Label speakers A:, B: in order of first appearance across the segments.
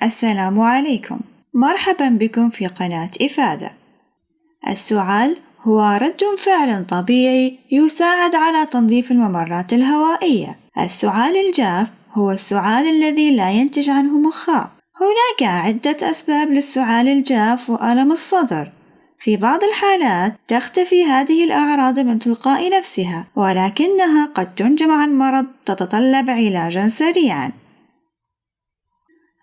A: السلام عليكم، مرحبا بكم في قناة إفادة. السعال هو رد فعل طبيعي يساعد على تنظيف الممرات الهوائية. السعال الجاف هو السعال الذي لا ينتج عنه مخاط. هناك عدة أسباب للسعال الجاف وألم الصدر. في بعض الحالات تختفي هذه الأعراض من تلقاء نفسها، ولكنها قد تنجم عن مرض تتطلب علاجا سريعا.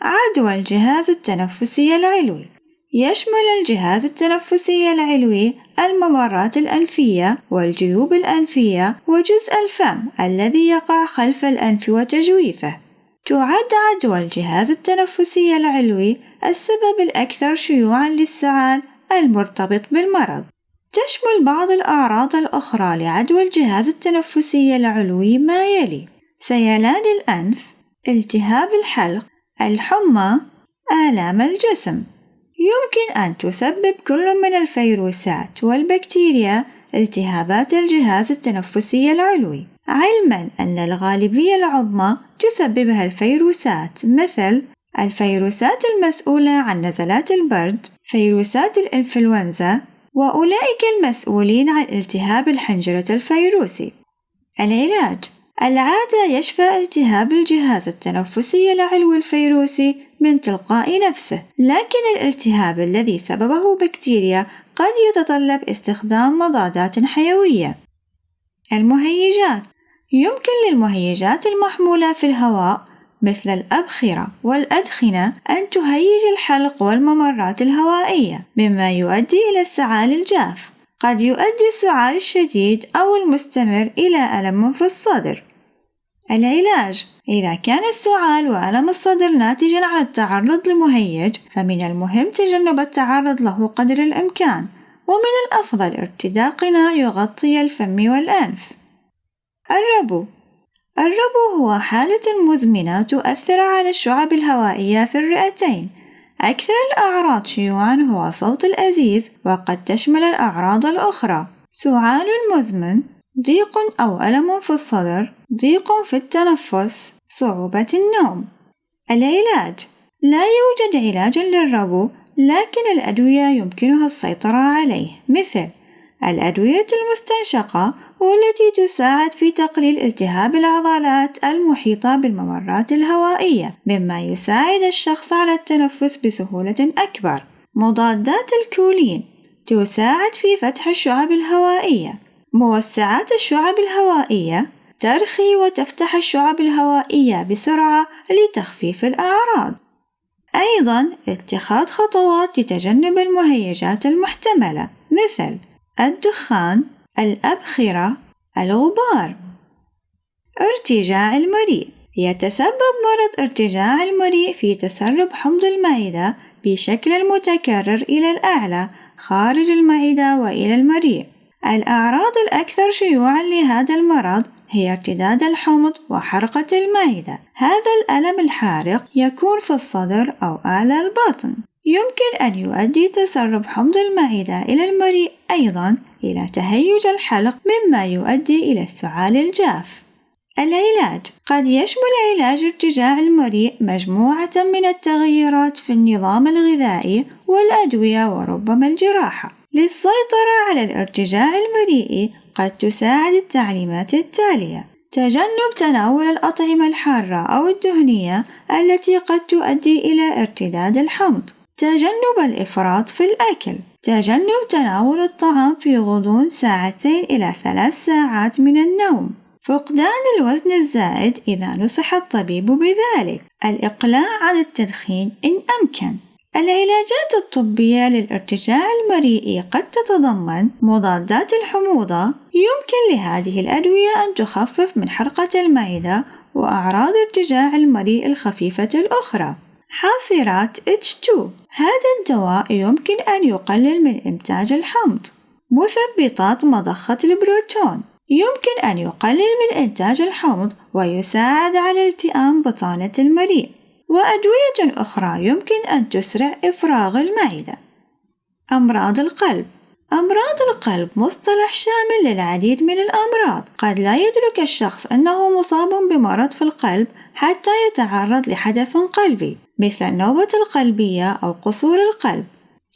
A: عدوى الجهاز التنفسي العلوي. يشمل الجهاز التنفسي العلوي الممرات الأنفية والجيوب الأنفية وجزء الفم الذي يقع خلف الأنف وتجويفه. تعد عدوى الجهاز التنفسي العلوي السبب الأكثر شيوعاً للسعال المرتبط بالمرض. تشمل بعض الأعراض الأخرى لعدوى الجهاز التنفسي العلوي ما يلي: سيلان الأنف، التهاب الحلق، الحمى، آلام الجسم. يمكن أن تسبب كل من الفيروسات والبكتيريا التهابات الجهاز التنفسي العلوي، علماً أن الغالبية العظمى تسببها الفيروسات، مثل الفيروسات المسؤولة عن نزلات البرد، فيروسات الإنفلونزا، وأولئك المسؤولين عن التهاب الحنجرة الفيروسي. العلاج: العادة يشفى التهاب الجهاز التنفسي العلوي الفيروسي من تلقاء نفسه، لكن الالتهاب الذي سببه بكتيريا قد يتطلب استخدام مضادات حيوية. المهيجات: يمكن للمهيجات المحمولة في الهواء مثل الأبخرة والأدخنة أن تهيج الحلق والممرات الهوائية، مما يؤدي إلى السعال الجاف. قد يؤدي السعال الشديد أو المستمر إلى ألم في الصدر. العلاج: إذا كان السعال وألم الصدر ناتجاً عن التعرض لمهيج، فمن المهم تجنب التعرض له قدر الإمكان، ومن الأفضل ارتداء قناع يغطي الفم والأنف. الربو هو حالة مزمنة تؤثر على الشعب الهوائية في الرئتين. أكثر الأعراض شيوعاً هو صوت الأزيز، وقد تشمل الأعراض الأخرى: سعال مزمن، ضيق أو ألم في الصدر، ضيق في التنفس، صعوبة النوم. العلاج: لا يوجد علاج للربو، لكن الأدوية يمكنها السيطرة عليه، مثل الأدوية المستنشقة، والتي تساعد في تقليل التهاب العضلات المحيطة بالممرات الهوائية، مما يساعد الشخص على التنفس بسهولة أكبر. مضادات الكولين تساعد في فتح الشعب الهوائية. موسعات الشعب الهوائية ترخي وتفتح الشعب الهوائية بسرعة لتخفيف الأعراض. أيضاً اتخاذ خطوات لتجنب المهيجات المحتملة، مثل الدخان، الأبخرة، الغبار. ارتجاع المريء: يتسبب مرض ارتجاع المريء في تسرب حمض المعدة بشكل متكرر إلى الأعلى خارج المعدة وإلى المريء. الأعراض الأكثر شيوعاً لهذا المرض هي ارتداد الحمض وحرقة المعدة. هذا الألم الحارق يكون في الصدر أو أعلى البطن. يمكن أن يؤدي تسرب حمض المعدة إلى المريء أيضاً إلى تهيج الحلق، مما يؤدي إلى السعال الجاف. العلاج: قد يشمل علاج ارتجاع المريء مجموعة من التغييرات في النظام الغذائي والأدوية وربما الجراحة. للسيطرة على الارتجاع المريئي قد تساعد التعليمات التالية: تجنب تناول الأطعمة الحارة أو الدهنية التي قد تؤدي إلى ارتداد الحمض، تجنب الإفراط في الأكل، تجنب تناول الطعام في غضون 2 إلى 3 ساعات من النوم، فقدان الوزن الزائد إذا نصح الطبيب بذلك، الإقلاع عن التدخين إن أمكن. العلاجات الطبية للارتجاع المريئي قد تتضمن مضادات الحموضة. يمكن لهذه الأدوية أن تخفف من حرقة المعدة وأعراض ارتجاع المريء الخفيفة الأخرى. حاصرات H2: هذا الدواء يمكن أن يقلل من إنتاج الحمض. مثبطات مضخة البروتون: يمكن أن يقلل من إنتاج الحمض ويساعد على التئام بطانة المريء. وأدوية أخرى يمكن أن تسرع إفراغ المعدة. أمراض القلب: أمراض القلب مصطلح شامل للعديد من الأمراض. قد لا يدرك الشخص أنه مصاب بمرض في القلب حتى يتعرض لحدث قلبي مثل النوبة القلبية أو قصور القلب.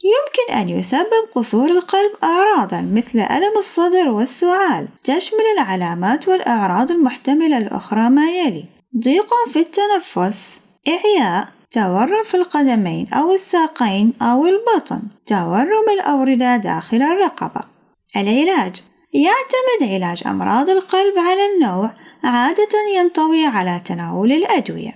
A: يمكن أن يسبب قصور القلب أعراضاً مثل ألم الصدر والسعال، تشمل العلامات والأعراض المحتملة الأخرى ما يلي: ضيق في التنفس، إعياء، تورم في القدمين أو الساقين أو البطن، تورم الأوردة داخل الرقبة. العلاج: يعتمد علاج أمراض القلب على النوع، عادة ينطوي على تناول الأدوية.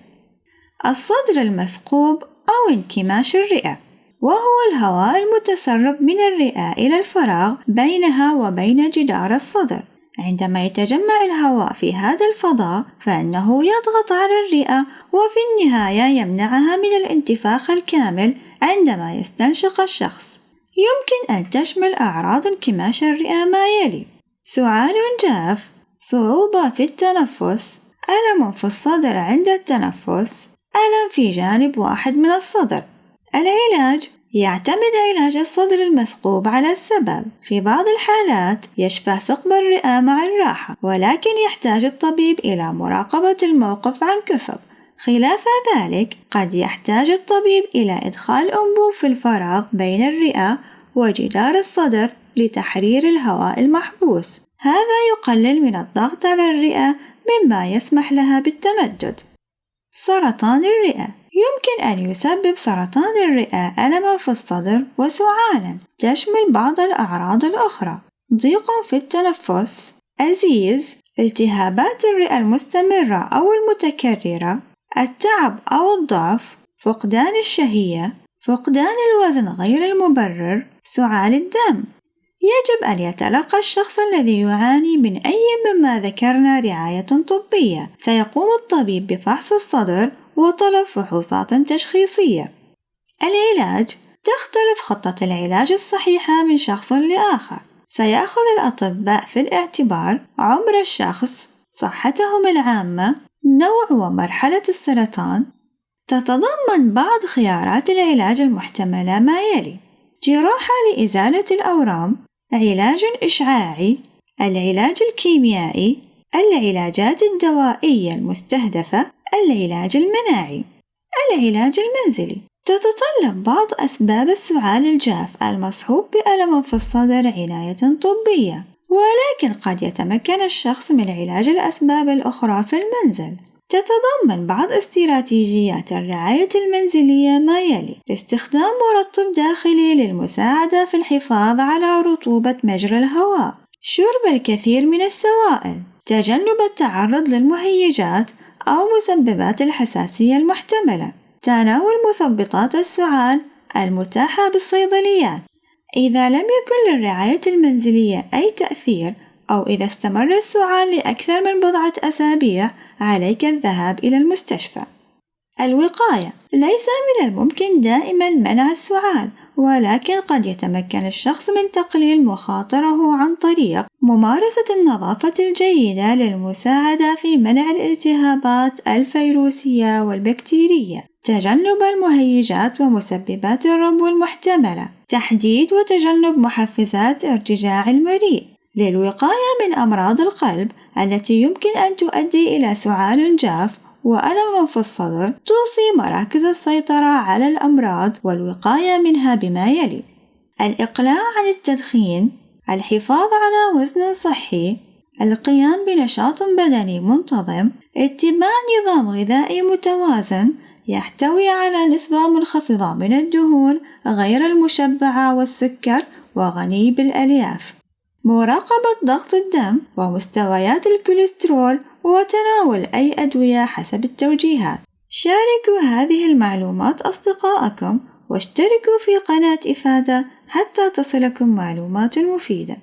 A: الصدر المثقوب أو انكماش الرئة، وهو الهواء المتسرب من الرئة إلى الفراغ بينها وبين جدار الصدر. عندما يتجمع الهواء في هذا الفضاء فإنه يضغط على الرئة وفي النهاية يمنعها من الانتفاخ الكامل عندما يستنشق الشخص. يمكن أن تشمل أعراض انكماش الرئة ما يلي: سعال جاف، صعوبة في التنفس، ألم في الصدر عند التنفس، ألم في جانب واحد من الصدر. العلاج: يعتمد علاج الصدر المثقوب على السبب. في بعض الحالات يشفى ثقب الرئة مع الراحة، ولكن يحتاج الطبيب إلى مراقبة الموقف عن كثب. خلاف ذلك قد يحتاج الطبيب إلى إدخال أنبوب في الفراغ بين الرئة وجدار الصدر لتحرير الهواء المحبوس. هذا يقلل من الضغط على الرئة مما يسمح لها بالتمدد. سرطان الرئة: يمكن أن يسبب سرطان الرئة ألمًا في الصدر وسعالًا، تشمل بعض الأعراض الأخرى: ضيق في التنفس، أزيز، التهابات الرئة المستمرة أو المتكررة، التعب أو الضعف، فقدان الشهية، فقدان الوزن غير المبرر، سعال الدم. يجب أن يتلقى الشخص الذي يعاني من أي مما ذكرنا رعاية طبية. سيقوم الطبيب بفحص الصدر وطلب فحوصات تشخيصية. العلاج: تختلف خطة العلاج الصحيحة من شخص لآخر. سيأخذ الأطباء في الاعتبار عمر الشخص، صحتهم العامة، نوع ومرحلة السرطان. تتضمن بعض خيارات العلاج المحتملة ما يلي: جراحة لإزالة الأورام، علاج إشعاعي، العلاج الكيميائي، العلاجات الدوائية المستهدفة، العلاج المناعي. العلاج المنزلي: تتطلب بعض أسباب السعال الجاف المصحوب بألم في الصدر عناية طبية، ولكن قد يتمكن الشخص من علاج الأسباب الأخرى في المنزل. تتضمن بعض استراتيجيات الرعاية المنزلية ما يلي: استخدام مرطب داخلي للمساعدة في الحفاظ على رطوبة مجرى الهواء، شرب الكثير من السوائل، تجنب التعرض للمهيجات أو مسببات الحساسية المحتملة، تناول مثبطات السعال المتاحة بالصيدليات. إذا لم يكن للرعاية المنزلية أي تأثير أو إذا استمر السعال لأكثر من بضعة أسابيع عليك الذهاب إلى المستشفى. الوقاية: ليس من الممكن دائما منع السعال، ولكن قد يتمكن الشخص من تقليل مخاطره عن طريق ممارسة النظافة الجيدة للمساعدة في منع الالتهابات الفيروسية والبكتيرية، تجنب المهيجات ومسببات الربو المحتملة، تحديد وتجنب محفزات ارتجاع المريء. للوقاية من أمراض القلب التي يمكن أن تؤدي إلى سعال جاف وألم في الصدر، توصي مراكز السيطرة على الأمراض والوقاية منها بما يلي: الإقلاع عن التدخين، الحفاظ على وزن صحي، القيام بنشاط بدني منتظم، اتباع نظام غذائي متوازن يحتوي على نسبة منخفضة من الدهون غير المشبعة والسكر وغني بالألياف، مراقبة ضغط الدم ومستويات الكوليسترول، وتناول أي أدوية حسب التوجيهات. شاركوا هذه المعلومات أصدقائكم واشتركوا في قناة إفادة حتى تصلكم معلومات مفيدة.